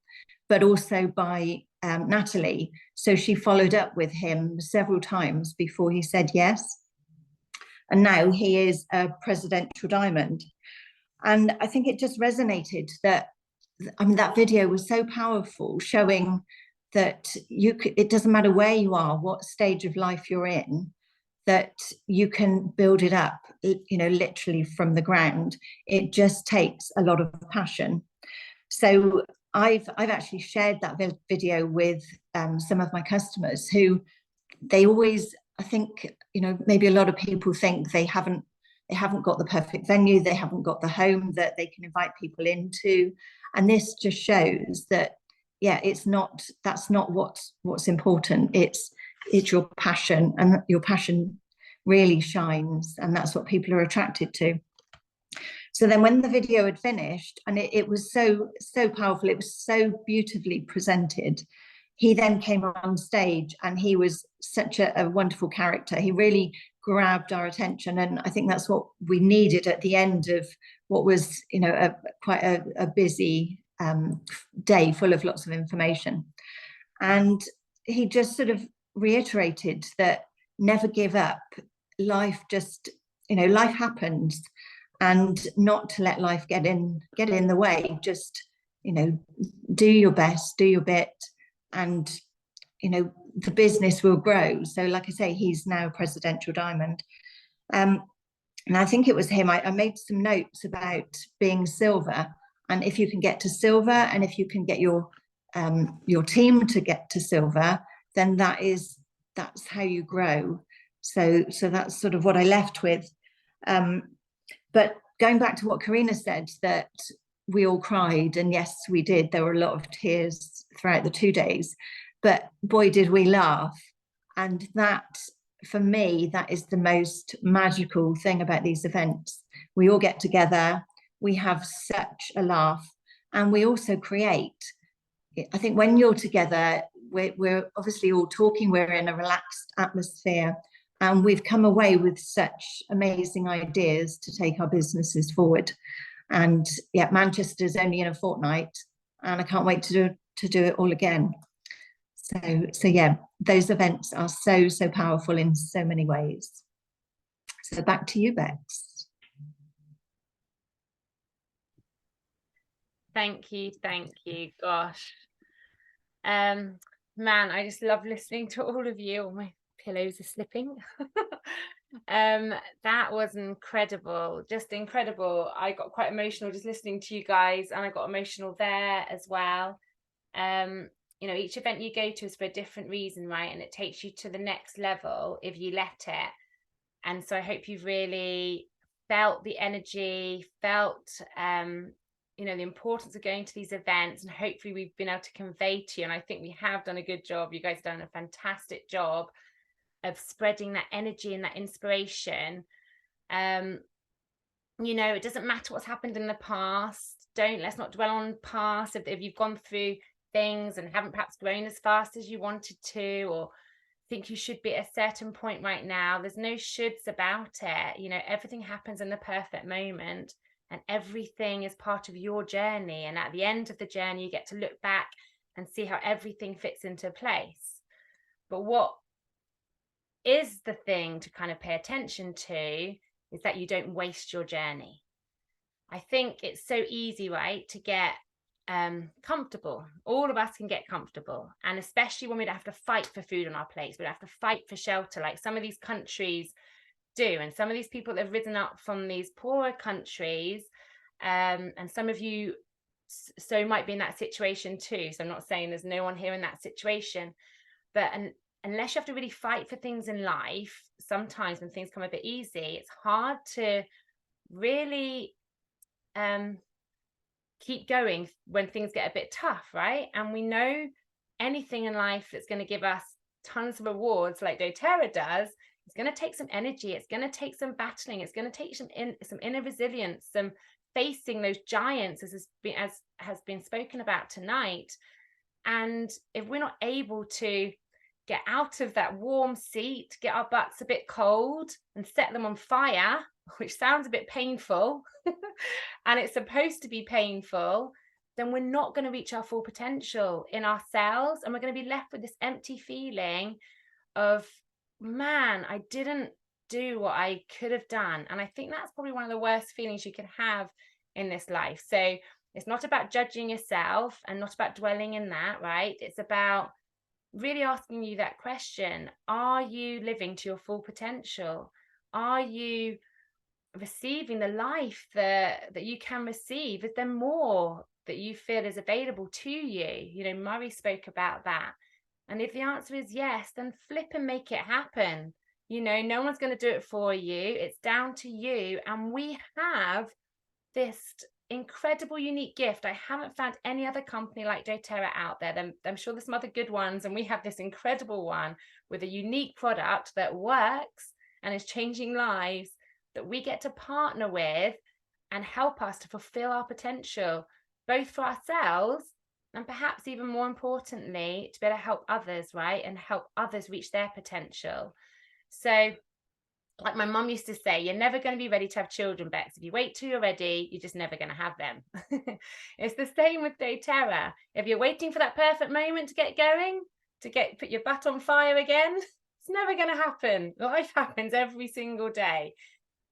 but also by Natalie. So she followed up with him several times before he said yes. And now he is a presidential diamond. And I think it just resonated that, I mean, that video was so powerful, showing that it doesn't matter where you are, what stage of life you're in, that you can build it up, literally from the ground. It just takes a lot of passion. So I've actually shared that video with some of my customers who they always, I think, maybe a lot of people think they haven't got the perfect venue, they haven't got the home that they can invite people into. And this just shows that, yeah, that's not what's important. It's your passion, and your passion really shines, and that's what people are attracted to. So then when the video had finished, and it was so powerful, it was so beautifully presented, he then came on stage, and he was such a wonderful character. He really grabbed our attention, and I think that's what we needed at the end of what was, quite a busy day full of lots of information. And he just sort of reiterated that never give up. Life just, life happens, and not to let life get in the way. Just, do your best, do your bit, and the business will grow. So like I say, he's now Presidential Diamond. And I think it was him, I made some notes about being silver, and if you can get to silver, and if you can get your team to get to silver, then that's how you grow. So that's sort of what I left with. But going back to what Karina said, that we all cried, and yes, we did. There were a lot of tears throughout the 2 days, but boy, did we laugh. And that, for me, that is the most magical thing about these events. We all get together, we have such a laugh, and we also create. I think when you're together, we're obviously all talking, we're in a relaxed atmosphere, and we've come away with such amazing ideas to take our businesses forward. And yeah, Manchester's only in a fortnight, and I can't wait to do it all again. So yeah, those events are so powerful in so many ways. So back to you, Bex. Thank you. Gosh, man, I just love listening to all of you. All my pillows are slipping. That was incredible, just incredible. I got quite emotional just listening to you guys, and I got emotional there as well. Each event you go to is for a different reason, right? And it takes you to the next level if you let it. And so I hope you've really felt the energy, felt the importance of going to these events, and hopefully we've been able to convey to you, and I think we have done a good job. You guys have done a fantastic job of spreading that energy and that inspiration. It doesn't matter what's happened in the past. Let's not dwell on past. If you've gone through things and haven't perhaps grown as fast as you wanted to, or think you should be at a certain point right now, there's no shoulds about it. Everything happens in the perfect moment, and everything is part of your journey. And at the end of the journey, you get to look back and see how everything fits into place. But what is the thing to kind of pay attention to is that you don't waste your journey. I think it's so easy, right, to get comfortable. All of us can get comfortable, and especially when we don't have to fight for food on our plates, we don't have to fight for shelter like some of these countries do, and some of these people that have risen up from these poorer countries, and some of you so might be in that situation too. So I'm not saying there's no one here in that situation, but unless you have to really fight for things in life, sometimes when things come a bit easy, it's hard to really keep going when things get a bit tough, right? And we know anything in life that's going to give us tons of rewards like doTERRA does, it's going to take some energy, it's going to take some battling, it's going to take some inner resilience, some facing those giants, as has been spoken about tonight. And if we're not able to get out of that warm seat, get our butts a bit cold and set them on fire, which sounds a bit painful, and it's supposed to be painful, then we're not going to reach our full potential in ourselves, and we're going to be left with this empty feeling of, man, I didn't do what I could have done. And I think that's probably one of the worst feelings you can have in this life. So it's not about judging yourself and not about dwelling in that, right? It's about really asking you that question. Are you living to your full potential? Are you receiving the life that you can receive? Is there more that you feel is available to you? You know, Murray spoke about that. And if the answer is yes, then flip and make it happen. You know, no one's going to do it for you. It's down to you. And we have this incredible, unique gift. I haven't found any other company like doTERRA out there. I'm sure there's some other good ones. And we have this incredible one with a unique product that works and is changing lives, that we get to partner with and help us to fulfill our potential, both for ourselves and perhaps even more importantly, to be able to help others, right? And help others reach their potential. So like my mum used to say, you're never going to be ready to have children, Bex. If you wait till you're ready, you're just never going to have them. It's the same with doTERRA. If you're waiting for that perfect moment to get going, put your butt on fire again, it's never going to happen. Life happens every single day.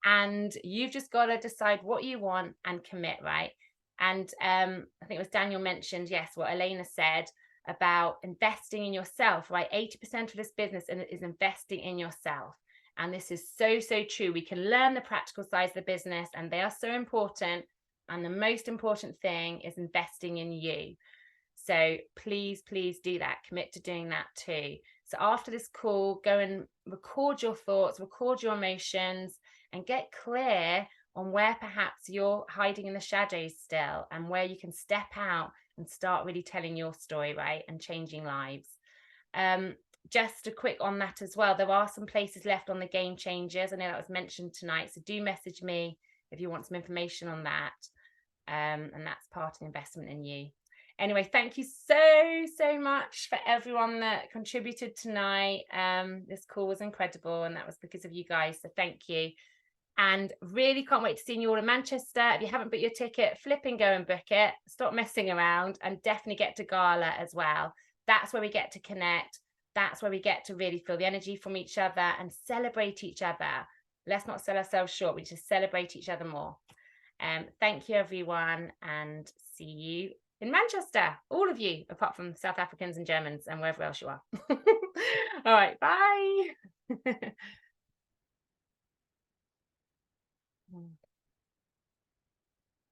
And you've just got to decide what you want and commit, right? And I think it was Daniel mentioned, yes, what Elena said about investing in yourself, right? 80% of this business is investing in yourself. And this is so, so true. We can learn the practical sides of the business and they are so important. And the most important thing is investing in you. So please, please do that. Commit to doing that too. So after this call, go and record your thoughts, record your emotions, and get clear on where perhaps you're hiding in the shadows still and where you can step out and start really telling your story, right? And changing lives. Just a quick on that as well. There are some places left on the game changers. I know that was mentioned tonight. So do message me if you want some information on that. And that's part of the investment in you. Anyway, thank you so much for everyone that contributed tonight. This call was incredible and that was because of you guys. So thank you. And really can't wait to see you all in Manchester. If you haven't booked your ticket, flip and go and book it. Stop messing around and definitely get to Gala as well. That's where we get to connect. That's where we get to really feel the energy from each other and celebrate each other. Let's not sell ourselves short. We just celebrate each other more. Thank you, everyone, and see you in Manchester. All of you, apart from South Africans and Germans and wherever else you are. All right, bye.